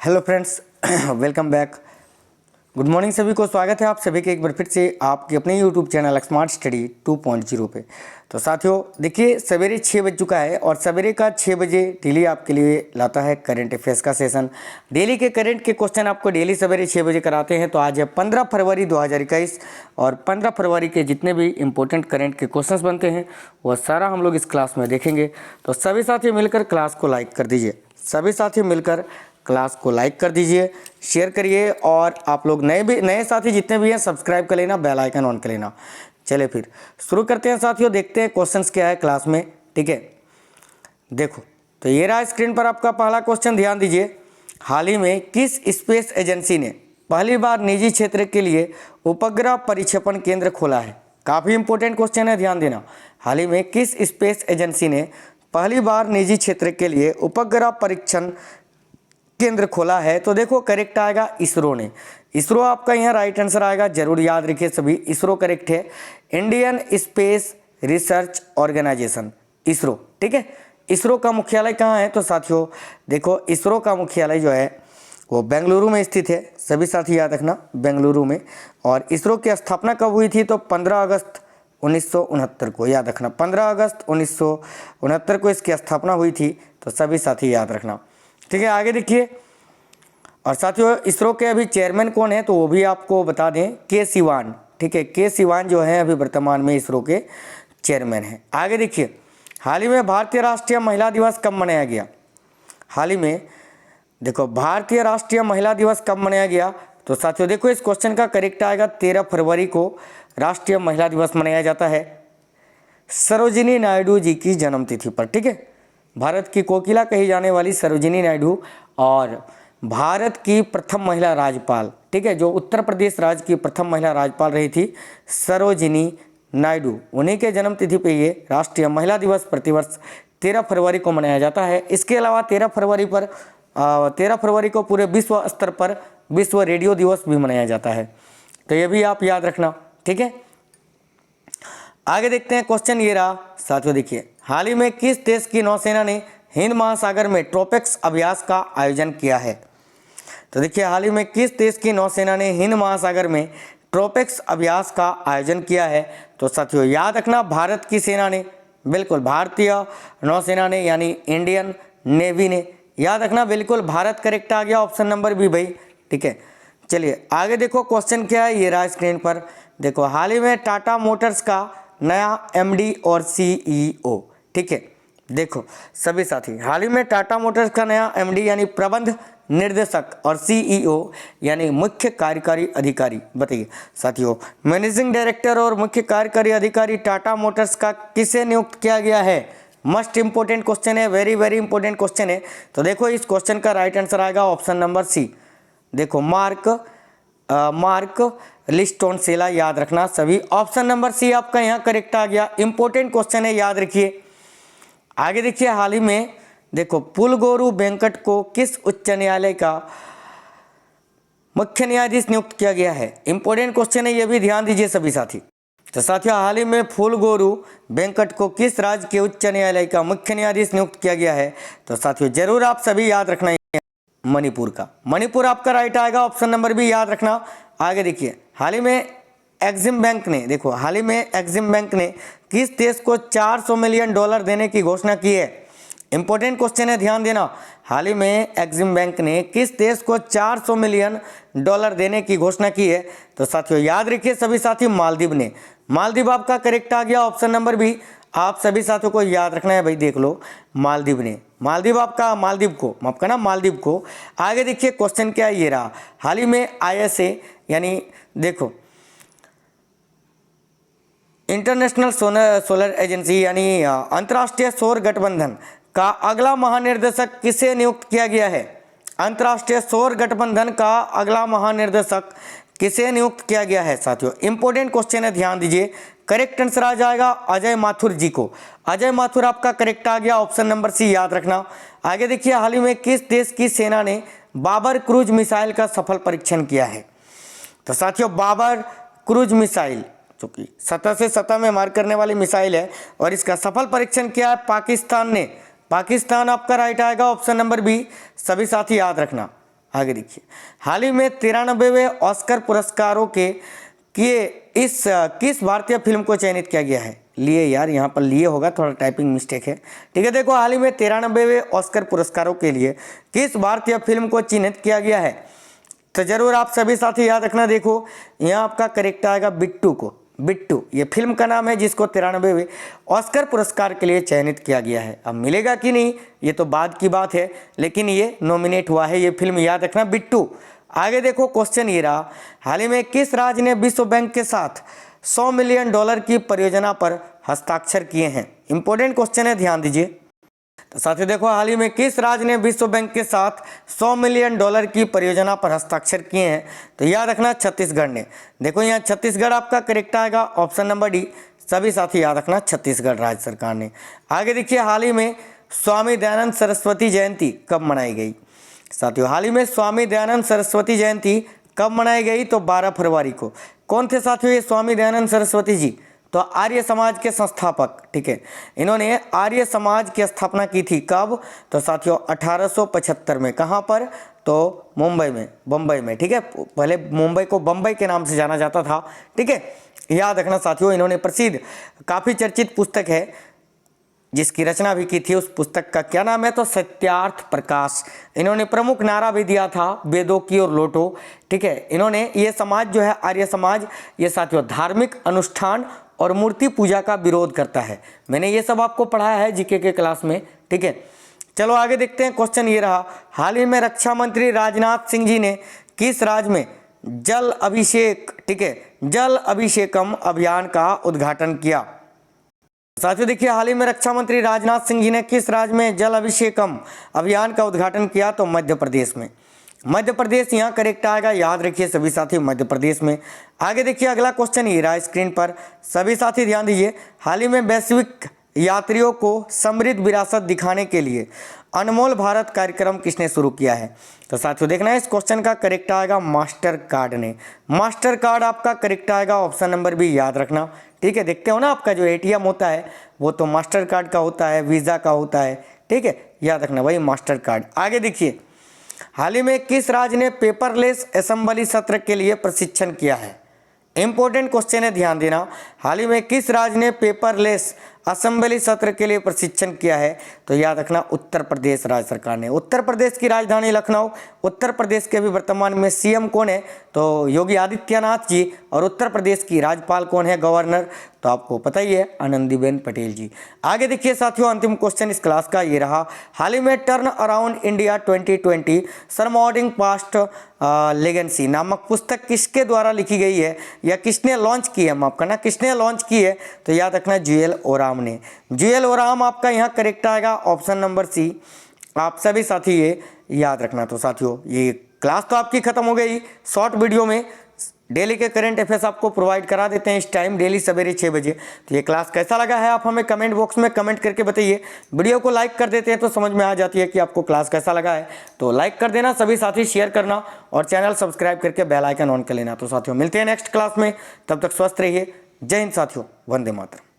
Hello friends, welcome back. Good morning सभी को। स्वागत है आप सभी के एक बार फिर से आपके अपने यूट्यूब चैनल स्मार्ट स्टडी 2.0 पे। तो साथियों देखिए, सवेरे 6 बज चुका है और सवेरे का 6 बजे डेली आपके लिए लाता है करंट अफेयर्स का सेशन। डेली के करंट के क्वेश्चन आपको डेली सवेरे 6 बजे कराते हैं। तो आज है 15 फरवरी 2021 और 15 फरवरी के जितने भी इंपॉर्टेंट करंट के क्वेश्चंस बनते हैं वह सारा हम लोग इस क्लास में देखेंगे। तो सभी साथी मिलकर क्लास को लाइक कर दीजिए। सभी साथी मिलकर क्लास को लाइक कर दीजिए, शेयर करिए और आप लोग नए साथी जितने भी हैं सब्सक्राइब कर लेना, बेल आइकन ऑन कर लेना। चलिए फिर शुरू करते हैं साथियों, देखते हैं क्वेश्चंस क्या है क्लास में। ठीक है, देखो तो ये रहा स्क्रीन पर आपका पहला क्वेश्चन, ध्यान दीजिए। हाल ही में किस स्पेस एजेंसी ने पहली बार निजी क्षेत्र के लिए उपग्रह परिक्षेपण केंद्र खोला है? काफ़ी इंपॉर्टेंट क्वेश्चन है, ध्यान देना। हाल ही में किस स्पेस एजेंसी ने पहली बार निजी क्षेत्र के लिए उपग्रह परीक्षण केंद्र खोला है? तो देखो करेक्ट आएगा इसरो ने। इसरो आपका यहाँ राइट आंसर आएगा, जरूर याद रखिए सभी। इसरो करेक्ट है, Indian space research organisation, ISRO. ठीक है, इसरो का मुख्यालय कहाँ है? तो साथियों देखो, इसरो का मुख्यालय जो है वो बेंगलुरु में स्थित है। सभी साथी याद रखना, बेंगलुरु में। और इसरो की स्थापना कब हुई थी? तो 15 अगस्त 1969 को, याद रखना 15 अगस्त 1969 को इसकी स्थापना हुई थी। तो सभी साथी याद रखना। ठीक है, आगे देखिए। और साथियों इसरो के अभी चेयरमैन कौन है तो वो भी आपको बता दें, के सिवान। ठीक है, के सिवान जो है अभी वर्तमान में इसरो के चेयरमैन हैं। आगे देखिए, हाल ही में भारतीय राष्ट्रीय महिला दिवस कब मनाया गया? हाल ही में देखो भारतीय राष्ट्रीय महिला दिवस कब मनाया गया? तो साथियों देखो इस क्वेश्चन का करेक्ट आएगा 13 फरवरी को राष्ट्रीय महिला दिवस मनाया जाता है, सरोजिनी नायडू जी की जन्मतिथि पर। ठीक है, भारत की कोकिला कही जाने वाली सरोजिनी नायडू और भारत की प्रथम महिला राज्यपाल, ठीक है, जो उत्तर प्रदेश राज्य की प्रथम महिला राज्यपाल रही थी सरोजिनी नायडू, उन्हीं के जन्मतिथि पे ये राष्ट्रीय महिला दिवस प्रतिवर्ष 13 फरवरी को मनाया जाता है। इसके अलावा 13 फरवरी को पूरे विश्व स्तर पर विश्व रेडियो दिवस भी मनाया जाता है। तो ये भी आप याद रखना। ठीक है, आगे देखते हैं क्वेश्चन ये रहा साथियों। देखिए, हाल ही में किस देश की नौसेना ने हिंद महासागर में ट्रोपेक्स अभ्यास का आयोजन किया है? तो देखिए, हाल ही में किस देश की नौसेना ने हिंद महासागर में ट्रोपेक्स अभ्यास का आयोजन किया है? तो साथियों याद रखना भारत की सेना ने, बिल्कुल भारतीय नौसेना ने, यानी इंडियन नेवी ने। याद रखना, बिल्कुल भारत करेक्ट आ गया, ऑप्शन नंबर बी भाई। ठीक है, चलिए आगे देखो क्वेश्चन क्या है, ये रहा स्क्रीन पर। देखो, हाल ही में टाटा मोटर्स का नया एमडी और सीईओ। ठीक है, देखो सभी साथी, हाल ही में टाटा मोटर्स का नया एमडी यानी प्रबंध निर्देशक और सीईओ यानी मुख्य कार्यकारी अधिकारी, बताइए साथियों मैनेजिंग डायरेक्टर और मुख्य कार्यकारी अधिकारी टाटा मोटर्स का किसे नियुक्त किया गया है? मस्ट इंपोर्टेंट क्वेश्चन है, वेरी वेरी इंपॉर्टेंट क्वेश्चन है। तो देखो इस क्वेश्चन का राइट आंसर आएगा ऑप्शन नंबर सी। देखो मार्क लिस्टोनसेला, याद रखना सभी। ऑप्शन नंबर सी आपका यहाँ करेक्ट आ गया, इंपॉर्टेंट क्वेश्चन है, याद रखिए। आगे देखिए, हाल ही में देखो पुलगोरू वेंकट को किस उच्च न्यायालय का मुख्य न्यायाधीश नियुक्त किया गया है? इंपॉर्टेंट क्वेश्चन है, ये भी ध्यान दीजिए सभी साथी। तो साथियों हाल ही में फुलगोरू वेंकट को किस राज्य के उच्च न्यायालय का मुख्य न्यायाधीश नियुक्त किया गया है? तो साथियों जरूर आप सभी याद रखना है, मणिपुर का। मणिपुर आपका राइट आएगा, ऑप्शन नंबर भी याद रखना। आगे देखिए, हाल ही में एक्सिम बैंक ने, देखो हाल ही में एक्सिम बैंक ने किस देश को $400 मिलियन देने की घोषणा की है? इंपॉर्टेंट क्वेश्चन है, ध्यान देना। हाल ही में एक्सिम बैंक ने किस देश को $400 मिलियन देने की घोषणा की है? तो साथियों याद रखिए सभी साथी, मालदीव ने। मालदीव आपका करेक्ट आ गया, ऑप्शन नंबर भी। आप सभी साथियों को याद रखना है भाई, देख लो मालदीव ने, मालदीव आपका, मालदीव को माफ करना, मालदीव को। आगे देखिए क्वेश्चन क्या है, ये रहा। हाल ही में ISA यानी देखो इंटरनेशनल सोलर एजेंसी यानी अंतर्राष्ट्रीय सौर गठबंधन का अगला महानिर्देशक किसे नियुक्त किया गया है? अंतर्राष्ट्रीय सौर गठबंधन का अगला महानिर्देशक किसे नियुक्त किया गया है? साथियों इंपॉर्टेंट क्वेश्चन है, ध्यान दीजिए। करेक्ट आंसर आ जाएगा अजय माथुर जी को। अजय माथुर आपका करेक्ट आ गया, ऑप्शन नंबर सी, याद रखना। आगे देखिए, हाल ही में किस देश की सेना ने बाबर क्रूज मिसाइल का सफल परीक्षण किया है? तो साथियों बाबर क्रूज मिसाइल जो कि सतह से सतह में मार करने वाली मिसाइल है और इसका सफल परीक्षण किया है पाकिस्तान ने। पाकिस्तान आपका राइट आएगा, ऑप्शन नंबर बी। सभी साथी याद रखना। आगे देखिए, हाल ही में 93वें ऑस्कर पुरस्कारों के इस किस भारतीय फिल्म को चयनित किया गया है? लिए यार, यहाँ पर लिए होगा, थोड़ा टाइपिंग मिस्टेक है। ठीक है, देखो हाल ही में 93वें ऑस्कर पुरस्कारों के लिए किस भारतीय फिल्म को चिन्हित किया गया है? तो जरूर आप सभी साथी याद रखना। देखो यहाँ आपका करेक्ट आएगा बिट्टू को। बिट्टू ये फिल्म का नाम है जिसको 93वें ऑस्कर पुरस्कार के लिए चयनित किया गया है। अब मिलेगा कि नहीं ये तो बाद की बात है, लेकिन ये नॉमिनेट हुआ है, ये फिल्म याद रखना बिट्टू। आगे देखो क्वेश्चन ये रहा, हाल ही में किस राज्य ने विश्व बैंक के साथ $100 मिलियन की परियोजना पर हस्ताक्षर किए हैं? इंपॉर्टेंट क्वेश्चन है, ध्यान दीजिए। तो साथियों देखो, हाल ही में किस राज्य ने विश्व बैंक के साथ $100 मिलियन की परियोजना पर हस्ताक्षर किए हैं? तो याद रखना छत्तीसगढ़ ने। देखो यहाँ छत्तीसगढ़ आपका करेक्ट आएगा, ऑप्शन नंबर डी। सभी साथी याद रखना, छत्तीसगढ़ राज्य सरकार ने। आगे देखिए, हाल ही में स्वामी दयानंद सरस्वती जयंती कब मनाई गई? साथियों हाल ही में स्वामी दयानंद सरस्वती जयंती कब मनाई गई? तो 12 फरवरी को। कौन थे साथियों ये स्वामी दयानंद सरस्वती जी? तो आर्य समाज के संस्थापक। ठीक है, इन्होंने आर्य समाज की स्थापना की थी कब? तो साथियों 1875 में। कहाँ पर? तो मुंबई में, बम्बई में। ठीक है, पहले मुंबई को बम्बई के नाम से जाना जाता था। ठीक है, याद रखना साथियों, इन्होंने प्रसिद्ध काफ़ी चर्चित पुस्तक है जिसकी रचना भी की थी, उस पुस्तक का क्या नाम है? तो सत्यार्थ प्रकाश। इन्होंने प्रमुख नारा भी दिया था, वेदों की ओर लौटो। ठीक है, इन्होंने ये समाज जो है आर्य समाज, ये साथियों धार्मिक अनुष्ठान और मूर्ति पूजा का विरोध करता है। मैंने ये सब आपको पढ़ाया है जीके के क्लास में। ठीक है, चलो आगे देखते हैं। क्वेश्चन ये रहा, हाल ही में रक्षा मंत्री राजनाथ सिंह जी ने किस राज्य में जल अभिषेक, ठीक है, जल अभिषेकम अभियान का उद्घाटन किया? साथियों देखिए, हाल ही में रक्षा मंत्री राजनाथ सिंह जी ने किस राज्य में जल अभिषेकम अभियान का उद्घाटन किया? तो मध्य प्रदेश में। मध्य प्रदेश यहाँ करेक्ट आएगा, याद रखिए सभी साथी, मध्य प्रदेश में। आगे देखिए, अगला क्वेश्चन ये रहा स्क्रीन पर, सभी साथी ध्यान दीजिए। हाल ही में वैश्विक यात्रियों को समृद्ध विरासत दिखाने के लिए अनमोल भारत कार्यक्रम किसने शुरू किया है? तो साथियों देखना है, इस क्वेश्चन का करेक्ट आएगा मास्टर कार्ड ने। मास्टर कार्ड आपका करेक्ट आएगा, ऑप्शन नंबर बी याद रखना। ठीक है, देखते हो ना, आपका जो एटीएम होता है वो तो मास्टर कार्ड का होता है, वीज़ा का होता है। ठीक है, याद रखना भाई मास्टर कार्ड। आगे देखिए, हाल ही में किस राज्य ने पेपरलेस असेंबली सत्र के लिए प्रशिक्षण किया है? इंपॉर्टेंट क्वेश्चन है, ध्यान देना। हाल ही में किस राज्य ने पेपरलेस असेंबली सत्र के लिए प्रशिक्षण किया है? तो याद रखना उत्तर प्रदेश राज्य सरकार ने। उत्तर प्रदेश की राजधानी लखनऊ। उत्तर प्रदेश के भी वर्तमान में सीएम कौन है? तो योगी आदित्यनाथ जी। और उत्तर प्रदेश की राज्यपाल कौन है, गवर्नर? तो आपको पता ही है, आनंदीबेन पटेल जी। आगे देखिए साथियों, अंतिम क्वेश्चन इस क्लास का ये रहा, हाल ही में टर्न अराउंड इंडिया 2020 सरमाउंटिंग पास्ट लेगेंसी नामक पुस्तक किसके द्वारा लिखी गई है या किसने लॉन्च की है? माफ करना, किसने लॉन्च की है? तो याद रखना जुएल ओराम ने। जुएल ओराम आपका यहाँ करेक्ट आएगा, ऑप्शन नंबर सी। आप सभी साथी ये याद रखना। तो साथियों ये क्लास तो आपकी खत्म हो गई। शॉर्ट वीडियो में डेली के करंट अफेयर्स आपको प्रोवाइड करा देते हैं इस टाइम, डेली सवेरे 6 बजे। तो ये क्लास कैसा लगा है आप हमें कमेंट बॉक्स में कमेंट करके बताइए। वीडियो को लाइक कर देते हैं तो समझ में आ जाती है कि आपको क्लास कैसा लगा है। तो लाइक कर देना, सभी साथी शेयर करना और चैनल सब्सक्राइब करके बेल आइकन ऑन कर लेना। तो साथियों मिलते हैं नेक्स्ट क्लास में, तब तक स्वस्थ रहिए। जय हिंद साथियों, वंदे मातरम।